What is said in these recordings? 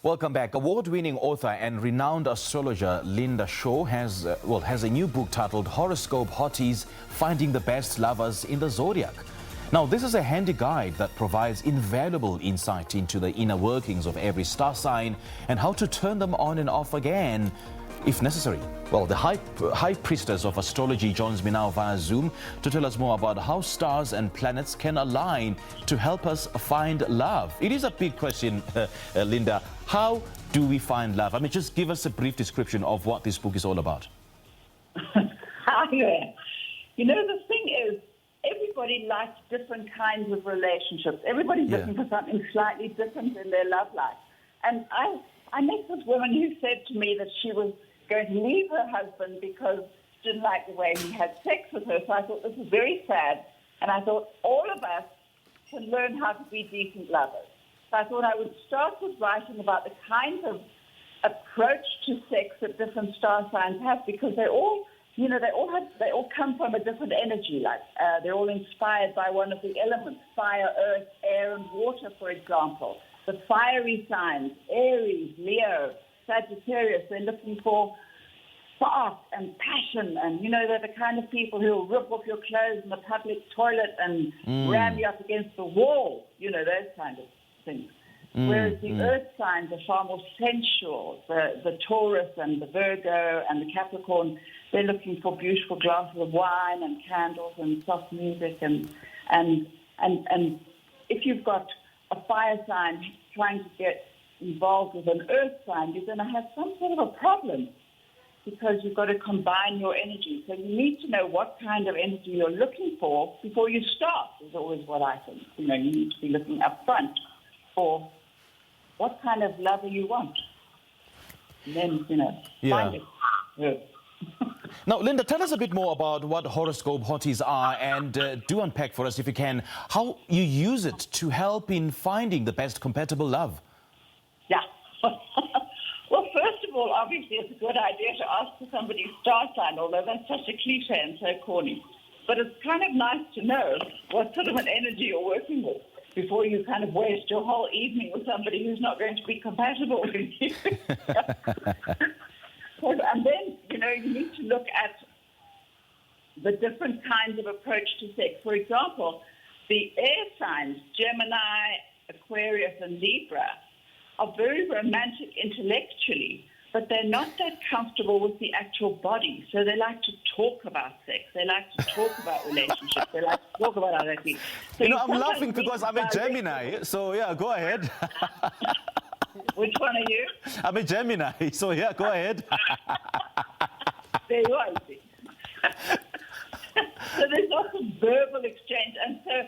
Welcome back. Award-winning author and renowned astrologer Linda Shaw has a new book titled Horoscope Hotties, Finding the Best Lovers in the Zodiac. Now, this is a handy guide that provides invaluable insight into the inner workings of every star sign and how to turn them on and off again if necessary. Well, the High Priestess of Astrology joins me now via Zoom to tell us more about how stars and planets can align to help us find love. It is a big question, Linda. How do we find love? I mean, just give us a brief description of what this book is all about. Hi there. You know, the thing is, everybody likes different kinds of relationships. Everybody's looking for something slightly different in their love life. And I met this woman who said to me that she was going to leave her husband because she didn't like the way he had sex with her. So I thought, this is very sad. And I thought, all of us can learn how to be decent lovers. So I thought I would start with writing about the kind of approach to sex that different star signs have, because they all come from a different energy. Like they're all inspired by one of the elements: fire, earth, air, and water, for example. The fiery signs: Aries, Leo, Sagittarius. They're looking for spark and passion, and they're the kind of people who will rip off your clothes in the public toilet and ram you up against the wall. Those kind of things. Whereas the earth signs are far more sensual. The Taurus and the Virgo and the Capricorn, they're looking for beautiful glasses of wine and candles and soft music, and if you've got a fire sign trying to get involved with an earth sign, you're going to have some sort of a problem, because you've got to combine your energy. So you need to know what kind of energy you're looking for before you start, is always what I think. You need to be looking up front for what kind of lover you want. And then, find it. Yeah. Now, Linda, tell us a bit more about what Horoscope Hotties are, and do unpack for us, if you can, how you use it to help in finding the best compatible love. Yeah. Well, first of all, obviously, it's a good idea to ask for somebody's star sign, although that's such a cliche and so corny. But it's kind of nice to know what sort of an energy you're working with before you kind of waste your whole evening with somebody who's not going to be compatible with you. And then, you need to look at the different kinds of approach to sex. For example, the air signs, Gemini, Aquarius, and Libra, are very romantic intellectually, but they're not that comfortable with the actual body. So they like to talk about sex. They like to talk about relationships. They like to talk about how they feel. So I'm laughing because I'm a Gemini. So, yeah, go ahead. Which one are you? I'm a Gemini. So, yeah, go ahead. There you are, you see. So there's lots of verbal exchange. And so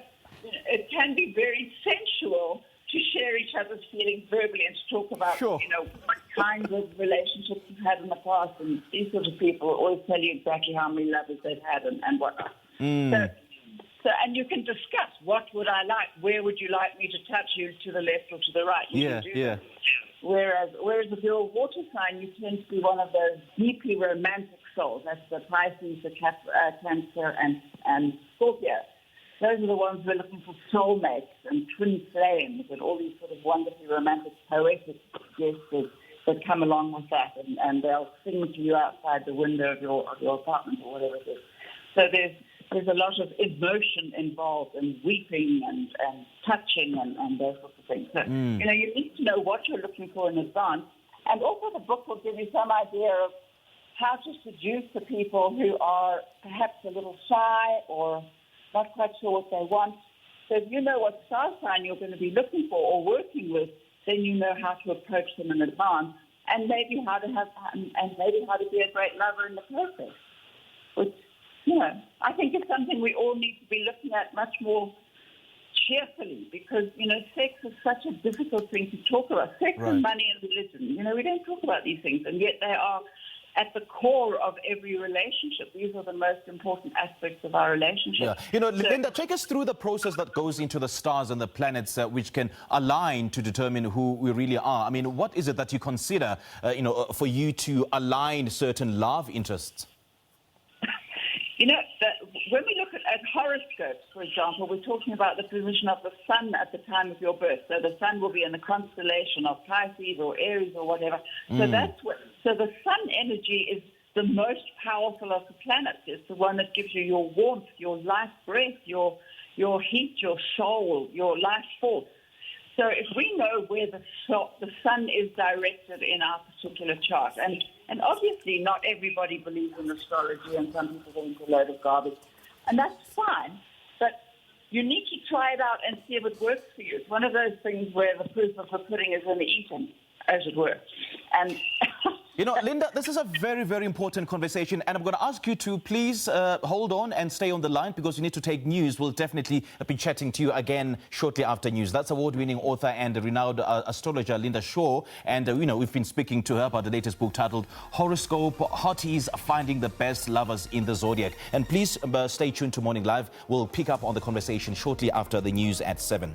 it can be very sensual to share each other's feelings verbally and to talk about, what kinds of relationships you've had in the past. And these sort of people always tell you exactly how many lovers they've had and whatnot. So, and you can discuss, what would I like? Where would you like me to touch you, to the left or to the right? That. Whereas if you're a water sign, you tend to be one of those deeply romantic souls. That's the Pisces, the Cancer, and Scorpio. Those are the ones who are looking for soulmates and twin flames and all these sort of wonderfully romantic, poetic gestures that come along with that, and they'll sing to you outside the window of your apartment or whatever it is. So there's a lot of emotion involved, and weeping and touching and those sorts of things. So, you need to know what you're looking for in advance. And also the book will give you some idea of how to seduce the people who are perhaps a little shy or not quite sure what they want. So if you know what star sign you're going to be looking for or working with, then you know how to approach them in advance, and maybe how to be a great lover in the process. Which, I think it's something we all need to be looking at much more cheerfully, because, sex is such a difficult thing to talk about. Sex and money and religion, we don't talk about these things, and yet they are at the core of every relationship. These are the most important aspects of our relationship. Yeah. Linda, take us through the process that goes into the stars and the planets which can align to determine who we really are. I mean, what is it that you consider, for you to align certain love interests? when we look at horoscopes, for example, we're talking about the position of the sun at the time of your birth. So the sun will be in the constellation of Pisces or Aries or whatever. So so the sun energy is the most powerful of the planets. It's the one that gives you your warmth, your life breath, your heat, your soul, your life force. So if we know where the sun is directed in our particular chart, and obviously not everybody believes in astrology, and some people think it's a load of garbage, and that's fine, but you need to try it out and see if it works for you. It's one of those things where the proof of the pudding is in the eating, as it were. And you know, Linda, this is a very, very important conversation, and I'm going to ask you to please hold on and stay on the line because you need to take news. We'll definitely be chatting to you again shortly after news. That's award-winning author and renowned astrologer Linda Shaw, and you know, we've been speaking to her about the latest book titled Horoscope Hotties, Finding the Best Lovers in the Zodiac. And please stay tuned to Morning Live. We'll pick up on the conversation shortly after the news at 7.